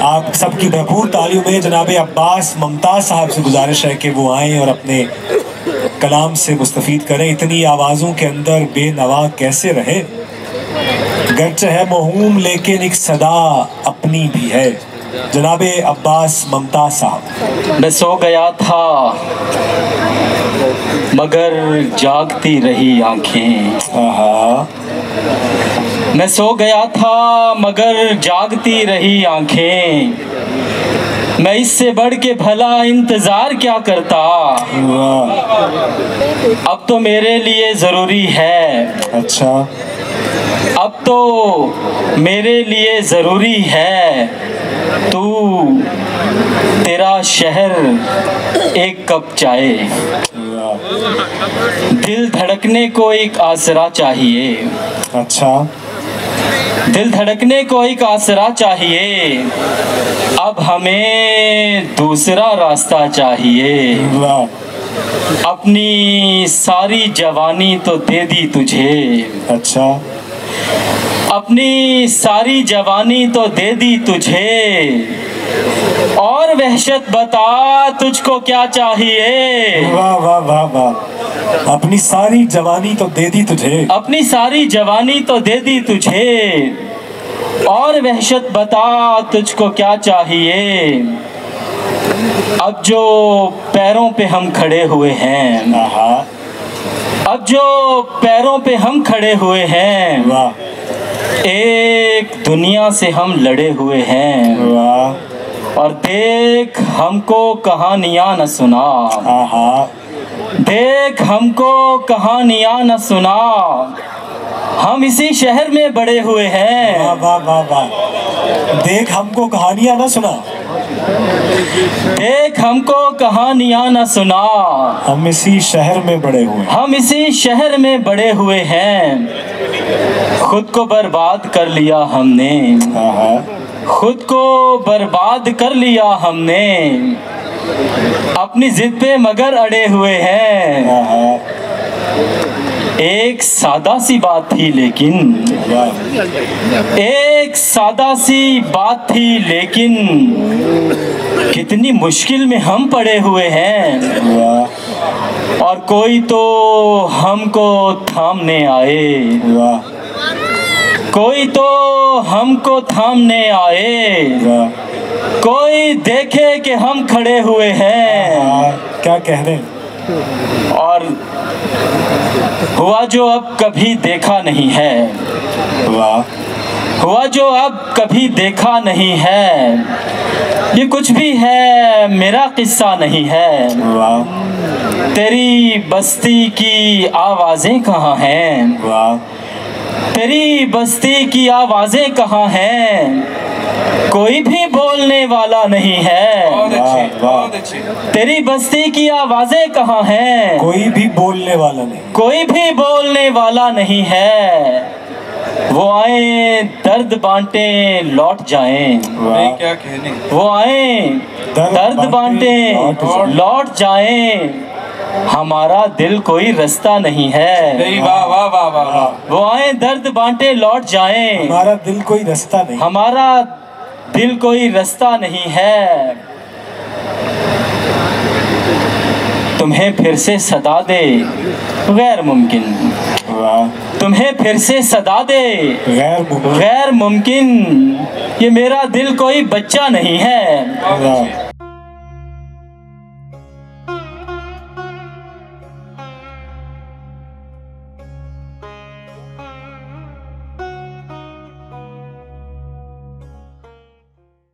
आप सबकी भरपूर तालियों में जनाब अब्बास मुमताज साहब से गुजारिश है कि वो आएँ और अपने कलाम से मुस्तफ़ीद करें। इतनी आवाज़ों के अंदर बेनवा कैसे रहे, गर्च है मोहूम लेकिन एक सदा अपनी भी है। जनाब अब्बास मुमताज साहब। मैं सो गया था मगर जागती रही आंखें। मैं सो गया था मगर जागती रही आंखें। मैं इससे बढ़ के भला इंतजार क्या करता। अब तो मेरे लिए ज़रूरी है। अच्छा। अब तो मेरे लिए ज़रूरी है तू, तेरा शहर एक कप चाय। दिल धड़कने को एक आसरा चाहिए। अच्छा। दिल धड़कने को एक आसरा चाहिए, अब हमें दूसरा रास्ता चाहिए। अपनी सारी जवानी तो दे दी तुझे। अच्छा। अपनी सारी जवानी तो दे दी तुझे, और वहशत बता तुझको क्या चाहिए। वाह वाह वाह वाह। अपनी सारी जवानी तो दे दी तुझे। अपनी सारी जवानी तो दे दी तुझे, और वहशत बता तुझको क्या चाहिए। अब जो पैरों पे हम खड़े हुए हैं, अब जो पैरों पे हम खड़े हुए हैं, वाह। एक दुनिया से हम लड़े हुए हैं, वाह। और देख हमको कहानियां न सुना। देख हमको कहानियां न सुना, हम इसी शहर में बड़े हुए हैं। वाह वाह वाह वाह। देख हमको कहानियां न सुना। देख हमको कहानियां न सुना, हम इसी शहर में बड़े हुए। हम इसी शहर में बड़े हुए हैं। खुद को बर्बाद कर लिया हमने। खुद को बर्बाद कर लिया हमने, अपनी जिद पे मगर अड़े हुए हैं। एक सादा सी बात थी लेकिन, एक सादा सी बात थी लेकिन, कितनी मुश्किल में हम पड़े हुए हैं। और कोई तो हमको थामने आए। कोई तो हमको थामने आए। कोई देखे कि हम खड़े हुए हैं। क्या कह रहे। और हुआ जो अब कभी देखा नहीं है। वाह। हुआ जो अब कभी देखा नहीं है, ये कुछ भी है मेरा किस्सा नहीं है। वाह। तेरी बस्ती की आवाज़ें कहाँ हैं। वाह। तेरी बस्ती की आवाज़ें कहाँ हैं, कोई भी बोलने वाला नहीं है। बहुत अच्छी। तेरी बस्ती की आवाज़ें कहाँ हैं, कोई भी बोलने वाला नहीं। कोई भी बोलने वाला नहीं है। वो आए दर्द बांटे लौट जाएं। क्या कहने। वो आए दर्द बांटे लौट जाएं, हमारा दिल कोई रास्ता नहीं है। वाह वाह वाह वाह। वो आए दर्द बांटे लौट जाएं, हमारा दिल कोई रास्ता नहीं। हमारा दिल कोई रास्ता नहीं है। तुम्हें फिर से सदा दे गैर मुमकिन। वाह। तुम्हें फिर से सदा दे गैर मुमकिन, ये मेरा दिल कोई बच्चा नहीं है।